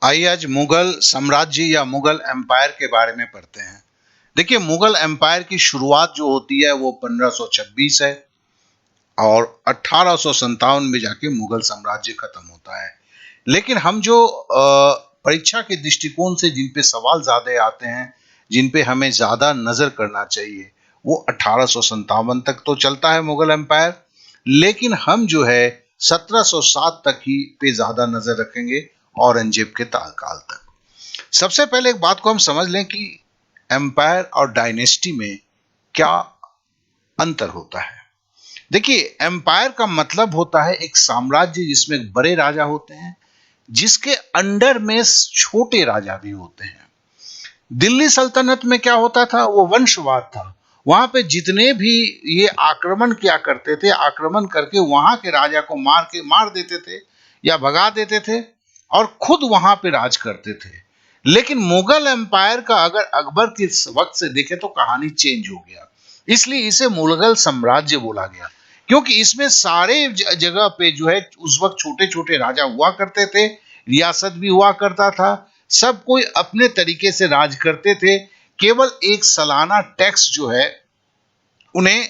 आइए आज मुगल साम्राज्य या मुगल एम्पायर के बारे में पढ़ते हैं। देखिए, मुगल एम्पायर की शुरुआत जो होती है वो 1526 है और 1857 में जाके मुगल साम्राज्य खत्म होता है। लेकिन हम जो परीक्षा के दृष्टिकोण से जिन पे सवाल ज्यादा आते हैं, जिन पे हमें ज्यादा नजर करना चाहिए, वो 1857 तक तो चलता है मुगल एम्पायर। लेकिन हम जो है 1707 तक ही पे ज्यादा नजर रखेंगे, औरंगजेब के काल तक। सबसे पहले एक बात को हम समझ लें कि एम्पायर और डायनेस्टी में क्या अंतर होता है। देखिए, एम्पायर का मतलब होता है एक साम्राज्य जिसमें बड़े राजा होते हैं, जिसके अंडर में छोटे राजा भी होते हैं। दिल्ली सल्तनत में क्या होता था, वो वंशवाद था। वहां पे जितने भी ये आक्रमण किया करते थे, आक्रमण करके वहां के राजा को मार देते थे या भगा देते थे और खुद वहां पे राज करते थे। लेकिन मुगल एम्पायर का अगर अकबर के वक्त से देखें तो कहानी चेंज हो गया। इसलिए इसे मुगल साम्राज्य बोला गया, क्योंकि इसमें सारे जगह पे जो है उस वक्त छोटे छोटे राजा हुआ करते थे, रियासत भी हुआ करता था, सब कोई अपने तरीके से राज करते थे। केवल एक सालाना टैक्स जो है उन्हें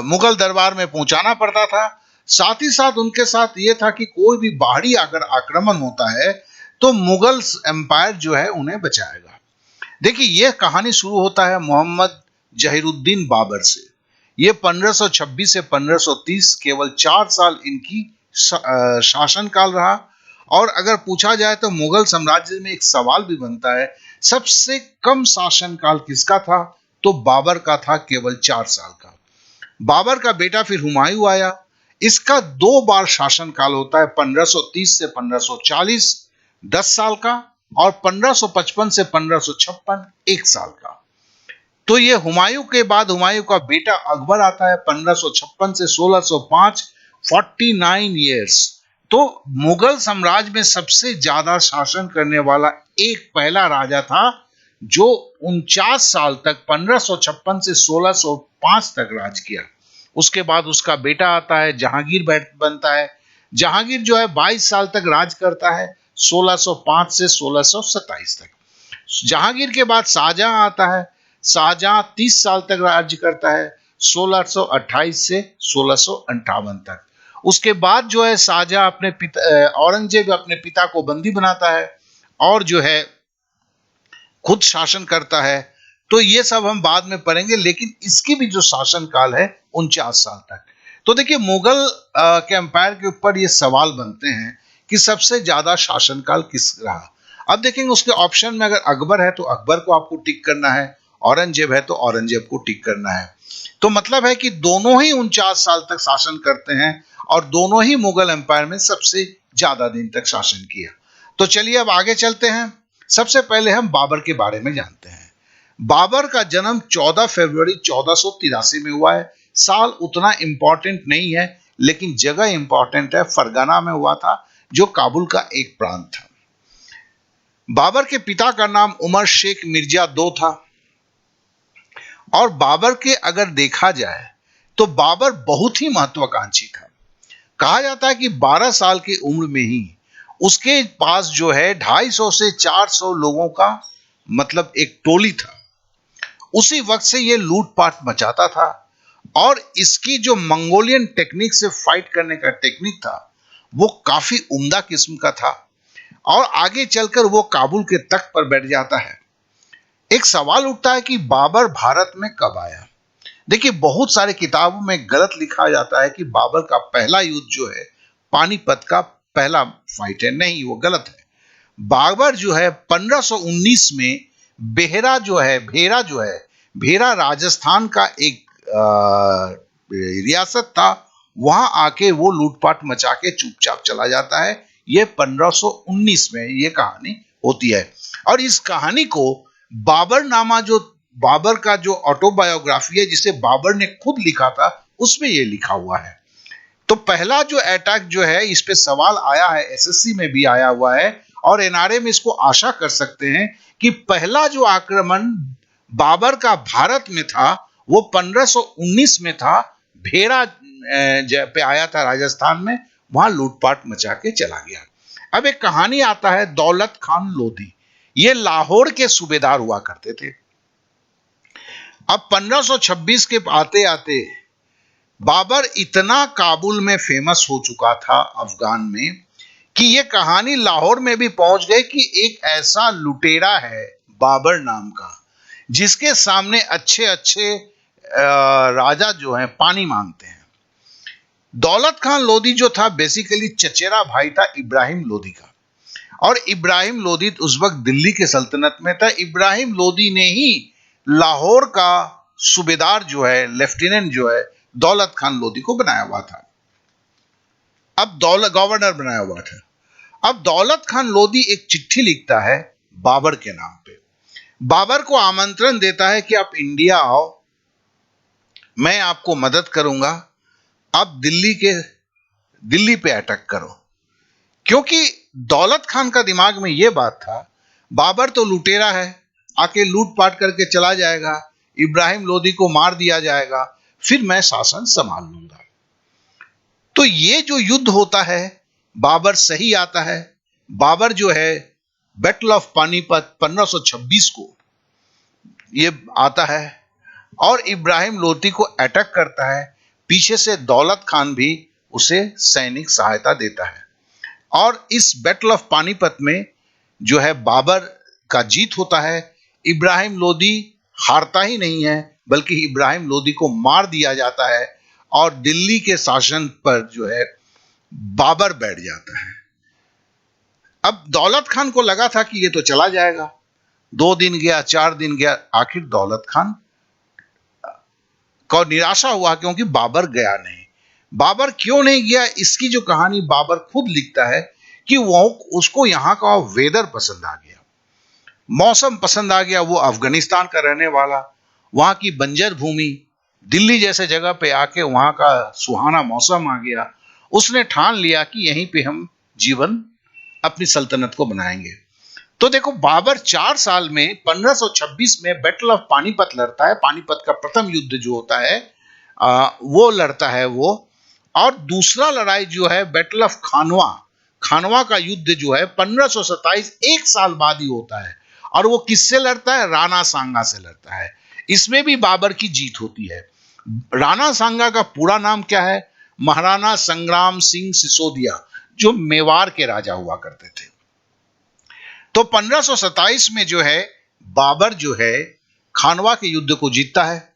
मुगल दरबार में पहुंचाना पड़ता था। साथ ही साथ उनके साथ यह था कि कोई भी बाहरी अगर आक्रमण होता है तो मुगल एम्पायर जो है उन्हें बचाएगा। देखिए, यह कहानी शुरू होता है मोहम्मद जहीरुद्दीन बाबर से। ये 1526 से 1530 केवल 4 साल इनकी शासनकाल रहा। और अगर पूछा जाए तो मुगल साम्राज्य में एक सवाल भी बनता है, सबसे कम शासनकाल किसका था? तो बाबर का था, केवल 4 साल का। बाबर का बेटा फिर हुमायूं आया। इसका 2 बार शासनकाल होता है, 1530 से 1540 10 साल का, और 1555 से 1556 1 साल का। तो ये हुमायूं के बाद हुमायूं का बेटा अकबर आता है 1556 से 1605, 49 ईयर्स। तो मुगल साम्राज्य में सबसे ज्यादा शासन करने वाला एक पहला राजा था जो 49 साल तक 1556 से 1605 तक राज किया। उसके बाद उसका बेटा आता है, जहांगीर बनता है। जहांगीर जो है 22 साल तक राज करता है, 1605 से 1627 तक। जहांगीर के बाद शाहजहां आता है। शाहजहां 30 साल तक राज्य करता है, 1628 से 1658 तक। उसके बाद जो है शाहजहां अपने पिता औरंगजेब अपने पिता को बंदी बनाता है और जो है खुद शासन करता है। तो ये सब हम बाद में पढ़ेंगे, लेकिन इसकी भी जो शासन काल है 49 साल तक। तो देखिए, मुगल के एम्पायर के ऊपर ये सवाल बनते हैं कि सबसे ज्यादा शासनकाल किस रहा। अब देखेंगे उसके ऑप्शन में, अगर अकबर है तो अकबर को आपको टिक करना है, औरंगजेब है तो औरंगजेब को टिक करना है। तो मतलब है कि दोनों ही 49 साल तक शासन करते हैं और दोनों ही मुगल एम्पायर में सबसे ज्यादा दिन तक शासन किया। तो चलिए अब आगे चलते हैं। सबसे पहले हम बाबर के बारे में जानते हैं। बाबर का जन्म 14 फरवरी 1483 में हुआ है। साल उतना इंपॉर्टेंट नहीं है, लेकिन जगह इंपॉर्टेंट है। फरगाना में हुआ था, जो काबुल का एक प्रांत था। बाबर के पिता का नाम उमर शेख मिर्जा दो था। और बाबर के अगर देखा जाए तो बाबर बहुत ही महत्वाकांक्षी था। कहा जाता है कि 12 साल की उम्र में ही उसके पास जो है 250 से 400 लोगों का मतलब एक टोली था। उसी वक्त से यह लूटपाट मचाता था और इसकी जो मंगोलियन टेक्निक से फाइट करने का टेक्निक था वो काफी उम्दा किस्म का था। और आगे चलकर वो काबुल के तख्त पर बैठ जाता है। एक सवाल उठता है कि बाबर भारत में कब आया। देखिए, बहुत सारे किताबों में गलत लिखा जाता है कि बाबर का पहला युद्ध जो है पानीपत का पहला फाइट है। नहीं, वो गलत है। बाबर जो है 1519 में भेरा राजस्थान का एक रियासत था, वहां आके वो लूटपाट मचा के चुपचाप चला जाता है। ये 1519 में ये कहानी होती है। और इस कहानी को बाबरनामा, जो बाबर का जो ऑटोबायोग्राफी है जिसे बाबर ने खुद लिखा था, उसमें ये लिखा हुआ है। तो पहला जो अटैक जो है, इस पे सवाल आया है, एसएससी में भी आया हुआ है और एनआरए में इसको आशा कर सकते हैं कि पहला जो आक्रमण बाबर का भारत में था वो 1519 में था। भेड़ा पे आया था राजस्थान में, वहां लूटपाट मचा के चला गया। अब एक कहानी आता है दौलत खान लोधी, ये लाहौर के सूबेदार हुआ करते थे। अब 1526 के आते आते बाबर इतना काबुल में फेमस हो चुका था अफगान में कि ये कहानी लाहौर में भी पहुंच गई कि एक ऐसा लुटेरा है बाबर नाम का, जिसके सामने अच्छे अच्छे राजा जो हैं पानी मांगते हैं। दौलत खान लोधी जो था बेसिकली चचेरा भाई था इब्राहिम लोधी का, और इब्राहिम लोधी उस वक्त दिल्ली के सल्तनत में था। इब्राहिम लोधी ने ही लाहौर का सूबेदार जो है, लेफ्टिनेंट जो है, दौलत खान लोधी को बनाया हुआ था। अब दौलत गवर्नर बनाया हुआ था। अब दौलत खान लोधी एक चिट्ठी लिखता है बाबर के नाम पे, बाबर को आमंत्रण देता है कि आप इंडिया आओ, मैं आपको मदद करूंगा, आप दिल्ली पे अटैक करो। क्योंकि दौलत खान का दिमाग में यह बात था, बाबर तो लुटेरा है, आके लूटपाट करके चला जाएगा, इब्राहिम लोधी को मार दिया जाएगा, फिर मैं शासन संभाल लूंगा। तो ये जो युद्ध होता है, बाबर सही आता है। बाबर जो है बैटल ऑफ पानीपत 1526 को ये आता है और इब्राहिम लोधी को अटैक करता है। पीछे से दौलत खान भी उसे सैनिक सहायता देता है और इस बैटल ऑफ पानीपत में जो है बाबर का जीत होता है। इब्राहिम लोधी हारता ही नहीं है, बल्कि इब्राहिम लोधी को मार दिया जाता है और दिल्ली के शासन पर जो है बाबर बैठ जाता है। अब दौलत खान को लगा था कि ये तो चला जाएगा, 2 दिन गया, 4 दिन गया, आखिर दौलत खान को निराशा हुआ क्योंकि बाबर गया नहीं। बाबर क्यों नहीं गया, इसकी जो कहानी बाबर खुद लिखता है कि वो उसको यहां का वेदर पसंद आ गया, मौसम पसंद आ गया। वो अफगानिस्तान का रहने वाला, वहां की बंजर भूमि, दिल्ली जैसे जगह पे आके वहां का सुहाना मौसम आ गया। उसने ठान लिया कि यहीं पे हम जीवन अपनी सल्तनत को बनाएंगे। तो देखो, बाबर 4 साल में 1526 में बैटल ऑफ पानीपत लड़ता है। पानीपत का प्रथम युद्ध जो होता है वो लड़ता है वो। और दूसरा लड़ाई जो है बैटल ऑफ खानवा का युद्ध जो है 1527, 1 साल बाद ही होता है। और वो किससे लड़ता है? राणा सांगा से लड़ता है। इसमें भी बाबर की जीत होती है। राणा सांगा का पूरा नाम क्या है? महाराणा संग्राम सिंह सिसोदिया, जो मेवाड़ के राजा हुआ करते थे। तो 1527 में जो है बाबर जो है खानवा के युद्ध को जीतता है।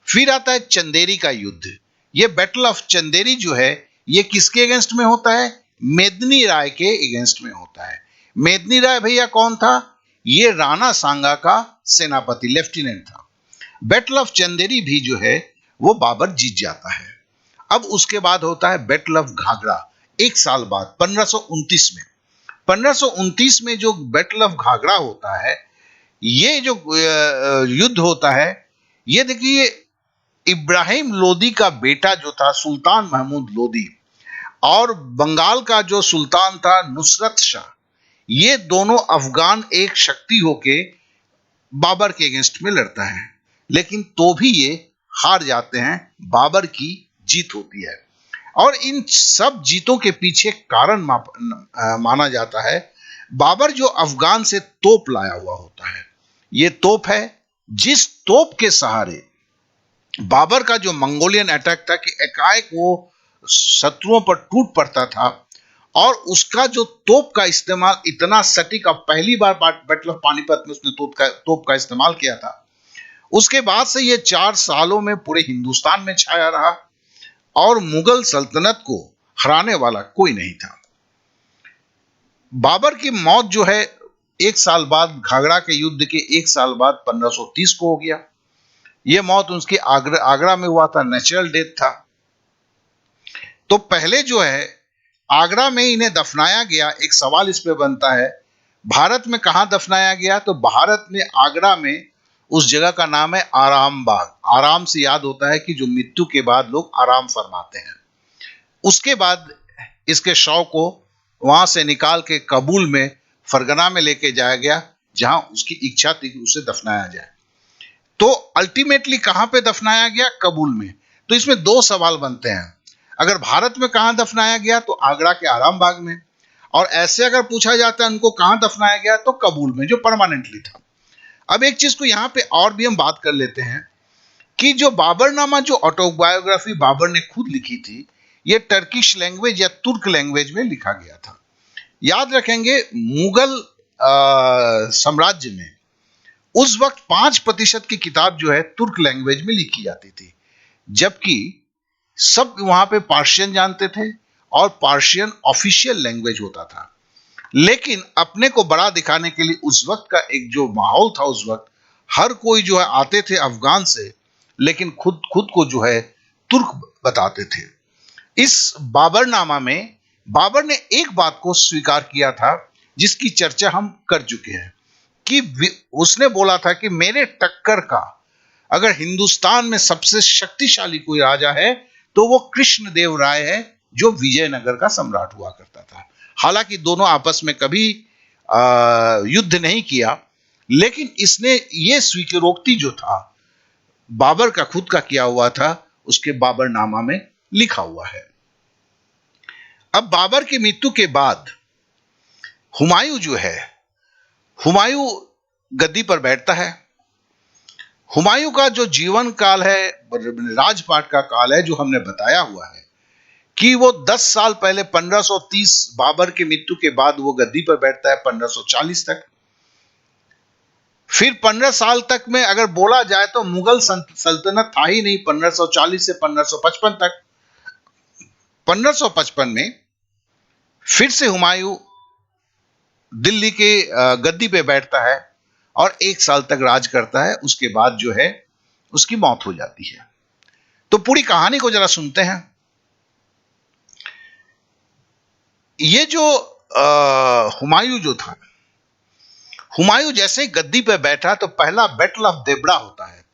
फिर आता है चंदेरी का युद्ध। ये बैटल ऑफ चंदेरी जो है ये किसके अगेंस्ट में होता है? मेदिनी राय के अगेंस्ट में होता है। मेदिनी राय भैया कौन था? ये राणा सांगा का सेनापति, लेफ्टिनेंट था। बैटल ऑफ चंदेरी भी जो है वो बाबर जीत जाता है। अब उसके बाद होता है बैटल ऑफ घाघरा, 1 साल बाद 1529 में। 1529 में जो बैटल ऑफ घाघरा होता है, ये जो युद्ध होता है, ये देखिए इब्राहिम लोधी का बेटा जो था सुल्तान महमूद लोधी और बंगाल का जो सुल्तान था नुसरत शाह, ये दोनों अफगान एक शक्ति होके बाबर के अगेंस्ट में लड़ता है, लेकिन तो भी ये हार जाते हैं। बाबर की जीत होती है। और इन सब जीतों के पीछे कारण माना जाता है, बाबर जो अफगान से तोप लाया हुआ होता है। ये तोप है, जिस तोप के सहारे बाबर का जो मंगोलियन अटैक था कि एकाएक वो शत्रुओं पर टूट पड़ता था, और उसका जो तोप का इस्तेमाल इतना सटीक, अब पहली बार बैटल ऑफ पानीपत में उसने तोप का इस्तेमाल किया था। उसके बाद से ये 4 सालों में पूरे हिंदुस्तान में छाया रहा और मुगल सल्तनत को हराने वाला कोई नहीं था। बाबर की मौत जो है 1 साल बाद, घाघरा के युद्ध के 1 साल बाद 1530 को हो गया। यह मौत उसकी आगरा में हुआ था, नेचुरल डेथ था। तो पहले जो है आगरा में इन्हें दफनाया गया। एक सवाल इस पे बनता है, भारत में कहां दफनाया गया? तो भारत में आगरा में उस जगह का नाम है आराम बाग। आराम से याद होता है कि जो मृत्यु के बाद लोग आराम फरमाते हैं। उसके बाद इसके शव को वहां से निकाल के काबुल में फरगना में लेके जाया गया, जहां उसकी इच्छा थी कि उसे दफनाया जाए। तो अल्टीमेटली कहां पे दफनाया गया? काबुल में। तो इसमें 2 सवाल बनते हैं। अगर भारत में कहां दफनाया गया तो आगरा के आराम बाग में, और ऐसे अगर पूछा जाता है उनको कहां दफनाया गया, तो काबुल में, जो परमानेंटली था। अब एक चीज को यहां पे और भी हम बात कर लेते हैं कि जो बाबरनामा, जो ऑटोबायोग्राफी बाबर ने खुद लिखी थी, ये टर्किश लैंग्वेज या तुर्क लैंग्वेज में लिखा गया था। याद रखेंगे, मुगल साम्राज्य में उस वक्त 5% की किताब जो है तुर्क लैंग्वेज में लिखी जाती थी, जबकि सब वहां पे पार्शियन जानते थे और पार्शियन ऑफिशियल लैंग्वेज होता था। लेकिन अपने को बड़ा दिखाने के लिए उस वक्त का एक जो माहौल था, उस वक्त हर कोई जो है आते थे अफगान से, लेकिन खुद खुद को जो है तुर्क बताते थे। इस बाबरनामा में बाबर ने एक बात को स्वीकार किया था जिसकी चर्चा हम कर चुके हैं, कि उसने बोला था कि मेरे टक्कर का अगर हिंदुस्तान में सबसे शक्तिशाली कोई राजा है तो वो कृष्णदेव राय है, जो विजयनगर का सम्राट हुआ करता था। हालांकि दोनों आपस में कभी युद्ध नहीं किया, लेकिन इसने ये स्वीकारोक्ति जो था बाबर का खुद का किया हुआ था, उसके बाबरनामा में लिखा हुआ है। अब बाबर की मृत्यु के बाद हुमायूं जो है, हुमायूं गद्दी पर बैठता है। हुमायूं का जो जीवन काल है, राजपाट का काल है, जो हमने बताया हुआ है कि वो 10 साल पहले 1530 बाबर की मृत्यु के बाद वो गद्दी पर बैठता है 1540 तक। फिर 15 साल तक में अगर बोला जाए तो मुगल सल्तनत था ही नहीं, 1540 से 1555 तक। 1555 में फिर से हुमायूं दिल्ली के गद्दी पे बैठता है और 1 साल तक राज करता है। उसके बाद जो है उसकी मौत हो जाती है। तो पूरी कहानी को जरा सुनते हैं। ये जो हुमायूं जो था, हुमायूं जैसे गद्दी पे बैठा तो पहला बैटल ऑफ देवड़ा होता है।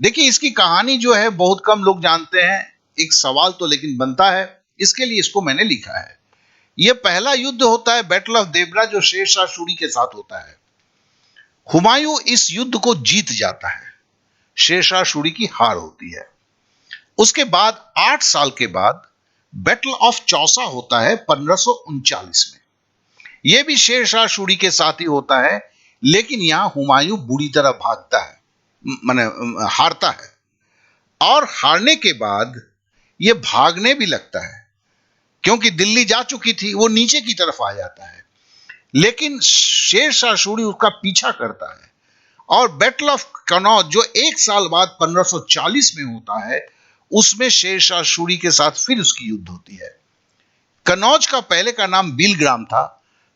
देखिए, इसकी कहानी जो है बहुत कम लोग जानते हैं। एक सवाल तो लेकिन बनता है, इसके लिए इसको मैंने लिखा है। यह पहला युद्ध होता है बैटल ऑफ देवड़ा, जो शेरशाह सूरी के साथ होता है। हुमायूं इस युद्ध को जीत जाता है, शेरशाह सूरी की हार होती है। उसके बाद 8 साल के बाद बैटल ऑफ चौसा होता है 1539 में। यह भी शेरशाह सूरी के साथ ही होता है, लेकिन यहां हुमायूं बुरी तरह भागता है, माने हारता है। और हारने के बाद यह भागने भी लगता है, क्योंकि दिल्ली जा चुकी थी, वो नीचे की तरफ आ जाता है। लेकिन शेरशाह सूरी उसका पीछा करता है और बैटल ऑफ कनौज, जो 1 साल बाद 1540 में होता है, उसमें शेरशाह सूरी के साथ फिर उसकी युद्ध होती है। कनौज का पहले का नाम बिलग्राम था,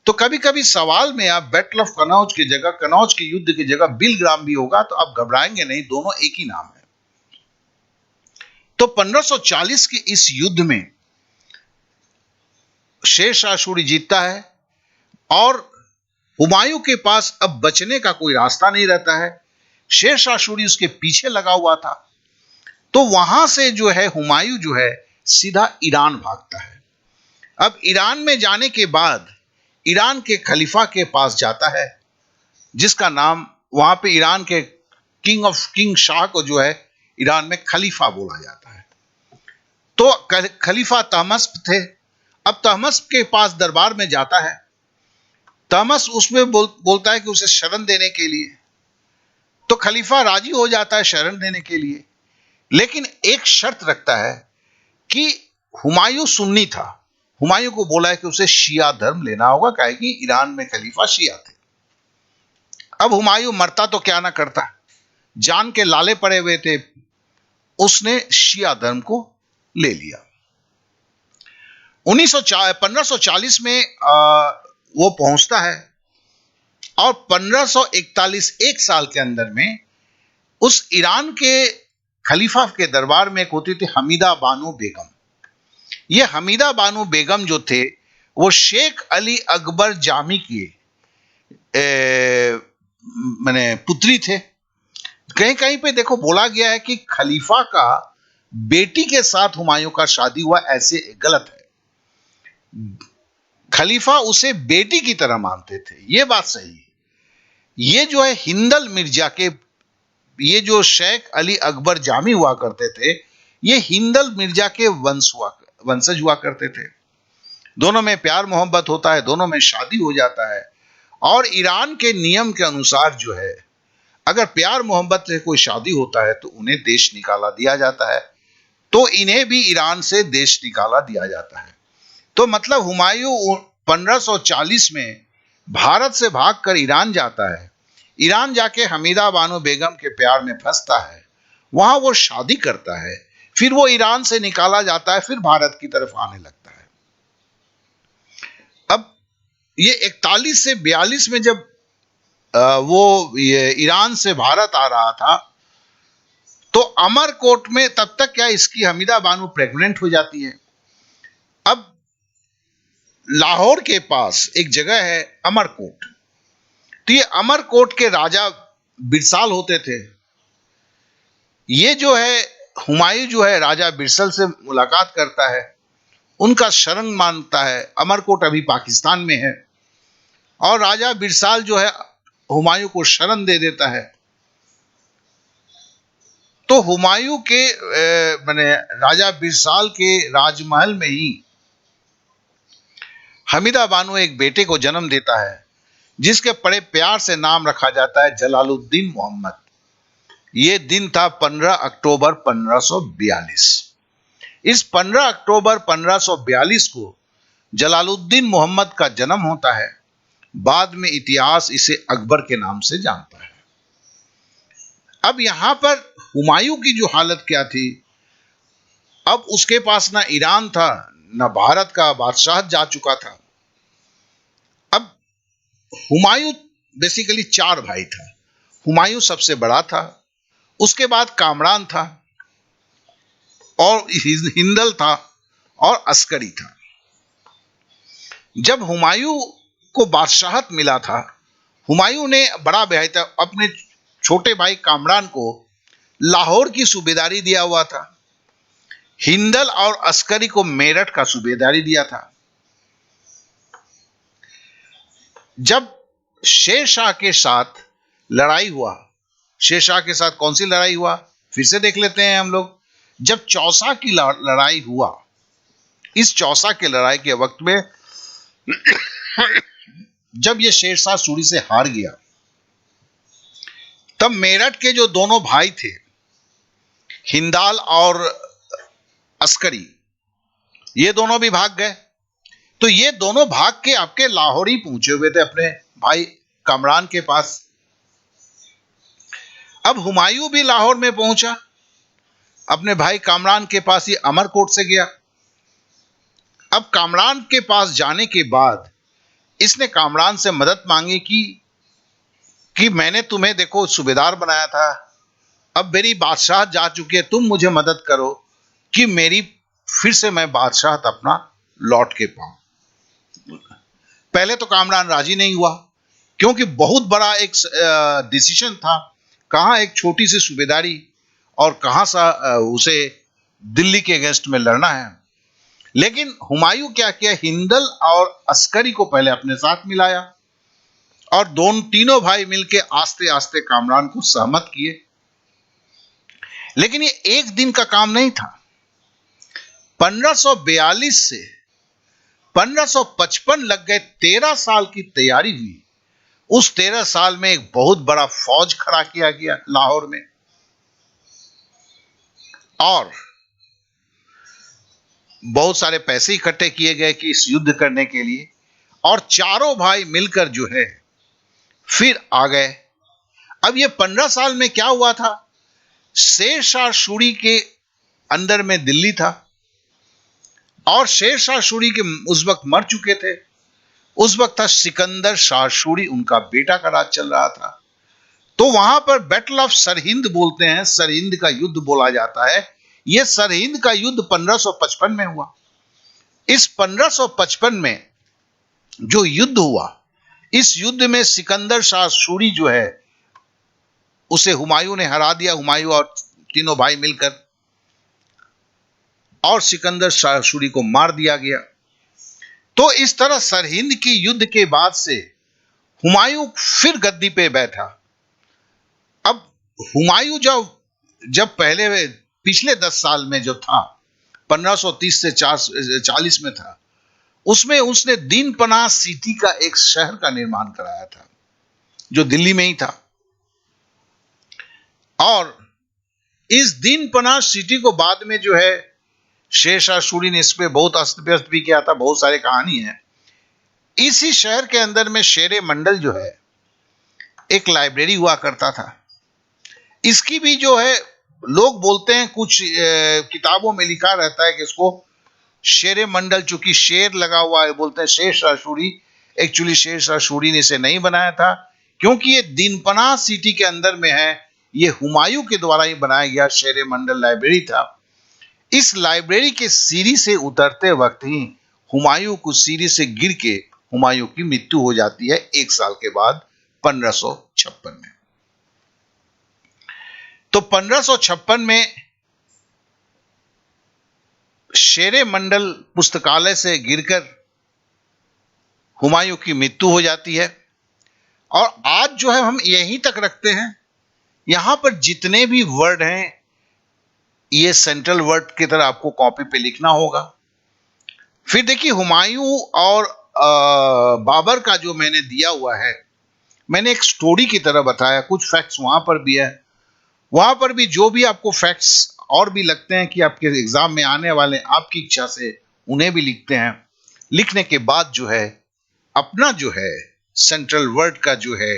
तो कभी कभी सवाल में आप बैटल ऑफ कनौज की जगह, कनौज के युद्ध की जगह बिलग्राम भी होगा, तो आप घबराएंगे नहीं, दोनों एक ही नाम है। तो 1540 के इस युद्ध में शेरशाह सूरी जीतता है और हुमायूं के पास अब बचने का कोई रास्ता नहीं रहता है। शेरशाह सूरी उसके पीछे लगा हुआ था। तो वहां से जो है हुमायूं जो है सीधा ईरान भागता है। अब ईरान में जाने के बाद ईरान के खलीफा के पास जाता है, जिसका नाम वहां पे ईरान के किंग शाह को जो है ईरान में खलीफा बोला जाता है। तो खलीफा तहमस्प थे। अब तहमस्प के पास दरबार में जाता है। तहमस्प उसमें बोलता है कि उसे शरण देने के लिए, तो खलीफा राजी हो जाता है शरण देने के लिए, लेकिन एक शर्त रखता है कि हुमायूं सुन्नी था। हुमायूं को बोला है कि उसे शिया धर्म लेना होगा, काहे कि ईरान में खलीफा शिया थे। अब हुमायूं मरता तो क्या ना करता, जान के लाले पड़े हुए थे, उसने शिया धर्म को ले लिया। 1540 में वो पहुंचता है और 1541, 1 साल के अंदर में, उस ईरान के खलीफा के दरबार में एक होती थी हमीदा बानो बेगम। ये हमीदा बानो बेगम जो थे, वो शेख अली अकबर जामी की माने पुत्री थे। कहीं कहीं पे देखो बोला गया है कि खलीफा का बेटी के साथ हुमायूं का शादी हुआ, ऐसे गलत है। खलीफा उसे बेटी की तरह मानते थे, यह बात सही है। ये जो है हिंदल मिर्जा के, ये जो शेख अली अकबर जामी हुआ करते थे, ये हिंदल मिर्जा के वंशज हुआ करते थे। दोनों में प्यार मोहब्बत होता है, दोनों में शादी हो जाता है। और ईरान के नियम के अनुसार जो है, अगर प्यार मोहब्बत से कोई शादी होता है तो उन्हें देश निकाला दिया जाता है, तो इन्हें भी ईरान से देश निकाला दिया जाता है। तो मतलब हुमायूं 1540 में भारत से भागकर ईरान जाता है। ईरान जाके हमीदा बानो बेगम के प्यार में फंसता है, वहां वो शादी करता है, फिर वो ईरान से निकाला जाता है, फिर भारत की तरफ आने लगता है। अब ये 41 से 42 में जब वो ये ईरान से भारत आ रहा था, तो अमरकोट में तब तक क्या इसकी हमीदा बानो प्रेग्नेंट हो जाती है। अब लाहौर के पास एक जगह है अमरकोट, तो ये अमरकोट के राजा बिरसाल होते थे। ये जो है हुमायूं जो है राजा बिरसल से मुलाकात करता है, उनका शरण मांगता है। अमरकोट अभी पाकिस्तान में है, और राजा बिरसाल जो है हुमायूं को शरण दे देता है। तो हुमायूं के माने राजा बिरसाल के राजमहल में ही हमीदा बानो एक बेटे को जन्म देता है, जिसके बड़े प्यार से नाम रखा जाता है जलालुद्दीन मोहम्मद। ये दिन था 15 अक्टूबर 1542। इस 15 अक्टूबर 1542 को जलालुद्दीन मोहम्मद का जन्म होता है। बाद में इतिहास इसे अकबर के नाम से जानता है। अब यहां पर हुमायूं की जो हालत क्या थी, अब उसके पास ना ईरान था, ना भारत का बादशाह जा चुका था। अब हुमायूं बेसिकली 4 भाई था। हुमायूं सबसे बड़ा था, उसके बाद कामरान था, और हिंदल था, और अस्करी था। जब हुमायूं को बादशाहत मिला था, हुमायूं ने बड़ा भाई था अपने छोटे भाई कामरान को लाहौर की सूबेदारी दिया हुआ था। हिंदल और अस्करी को मेरठ का सूबेदारी दिया था। जब शेर शाह के साथ लड़ाई हुआ, शेर शाह के साथ कौन सी लड़ाई हुआ फिर से देख लेते हैं हम लोग। जब चौसा की लड़ाई हुआ, इस चौसा के लड़ाई के वक्त में जब ये शेर शाह सूरी से हार गया, तब मेरठ के जो दोनों भाई थे, हिंदाल और अस्करी, ये दोनों भी भाग गए। तो ये दोनों भाग के आपके लाहौर ही पहुंचे हुए थे अपने भाई कामरान के पास। अब हुमायूं भी लाहौर में पहुंचा, अपने भाई कामरान के पास ही अमरकोट से गया। अब कामरान के पास जाने के बाद इसने कामरान से मदद मांगी कि मैंने तुम्हें देखो सूबेदार बनाया था, अब मेरी बादशाह जा चुकी है, तुम मुझे मदद करो कि मेरी फिर से मैं बादशाह अपना लौट के पाऊं। पहले तो कामरान राजी नहीं हुआ, क्योंकि बहुत बड़ा एक डिसीजन था। कहां एक छोटी सी सूबेदारी और कहां सा उसे दिल्ली के अगेंस्ट में लड़ना है। लेकिन हुमायूं क्या किया, हिंदल और अस्करी को पहले अपने साथ मिलाया, और तीनों भाई मिलके आस्ते आस्ते कामरान को सहमत किए। लेकिन ये एक दिन का काम नहीं था। 1542 से 1555 लग गए, 13 साल की तैयारी हुई। उस 13 साल में एक बहुत बड़ा फौज खड़ा किया गया लाहौर में, और बहुत सारे पैसे इकट्ठे किए गए कि इस युद्ध करने के लिए, और चारों भाई मिलकर जो है फिर आ गए। अब ये 15 साल में क्या हुआ था, शेर शाह सूरी के अंदर में दिल्ली था, और शेर शाह सूरी के उस वक्त मर चुके थे। उस वक्त था सिकंदर शाह सूरी, उनका बेटा का राज चल रहा था। तो वहां पर बैटल ऑफ सरहिंद बोलते हैं, सरहिंद का युद्ध बोला जाता है। यह सरहिंद का युद्ध 1555 में हुआ। इस 1555 में जो युद्ध हुआ, इस युद्ध में सिकंदर शाह सूरी जो है उसे हुमायूं ने हरा दिया, हुमायूं और तीनों भाई मिलकर, और सिकंदर शाह सूरी को मार दिया गया। तो इस तरह सरहिंद की युद्ध के बाद से हुमायूं फिर गद्दी पे बैठा। अब हुमायूं जब पहले पिछले 10 साल में जो था, 1530 से 40 में था, उसमें उसने दीनपनाह सिटी का एक शहर का निर्माण कराया था जो दिल्ली में ही था। और इस दीनपनाह सिटी को बाद में जो है शेरशाह सूरी ने इस पे बहुत अस्त व्यस्त भी किया था, बहुत सारी कहानी है। इसी शहर के अंदर में शेरे मंडल जो है एक लाइब्रेरी हुआ करता था। इसकी भी जो है लोग बोलते हैं, कुछ किताबों में लिखा रहता है कि इसको शेरे मंडल, चूंकि शेर लगा हुआ है, बोलते हैं शेरशाह सूरी। एक्चुअली शेरशाह सूरी ने इसे नहीं बनाया था, क्योंकि ये दीनपनाह सिटी के अंदर में है। ये हुमायूं के द्वारा ही बनाया गया शेरे मंडल लाइब्रेरी था। इस लाइब्रेरी के सीढ़ी से उतरते वक्त ही हुमायूं को सीढ़ी से गिर के हुमायूं की मृत्यु हो जाती है 1 साल के बाद, 1556 में। तो 1556 में शेरे मंडल पुस्तकालय से गिरकर हुमायूं की मृत्यु हो जाती है। और आज जो है हम यहीं तक रखते हैं। यहां पर जितने भी वर्ड हैं, ये सेंट्रल वर्ड की तरह आपको कॉपी पे लिखना होगा। फिर देखिए, हुमायूं और बाबर का जो मैंने दिया हुआ है, मैंने एक स्टोरी की तरह बताया, कुछ फैक्ट्स वहां पर भी है। वहां पर भी जो भी आपको फैक्ट्स और भी लगते हैं कि आपके एग्जाम में आने वाले, आपकी इच्छा से उन्हें भी लिखते हैं। लिखने के बाद जो है अपना जो है सेंट्रल वर्ड का जो है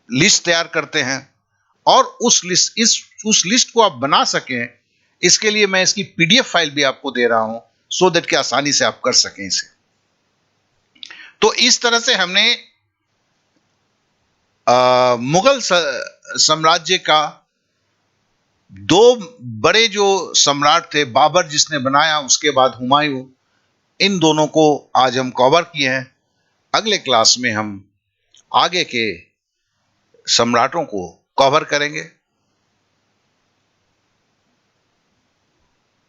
लिस्ट तैयार करते हैं। और उस लिस्ट को आप बना सकें, इसके लिए मैं इसकी पीडीएफ फाइल भी आपको दे रहा हूं, सो दैट कि आसानी से आप कर सकें इसे। तो इस तरह से हमने मुगल साम्राज्य का 2 बड़े जो सम्राट थे, बाबर जिसने बनाया, उसके बाद हुमायूं, इन दोनों को आज हम कवर किए हैं। अगले क्लास में हम आगे के सम्राटों को कवर करेंगे।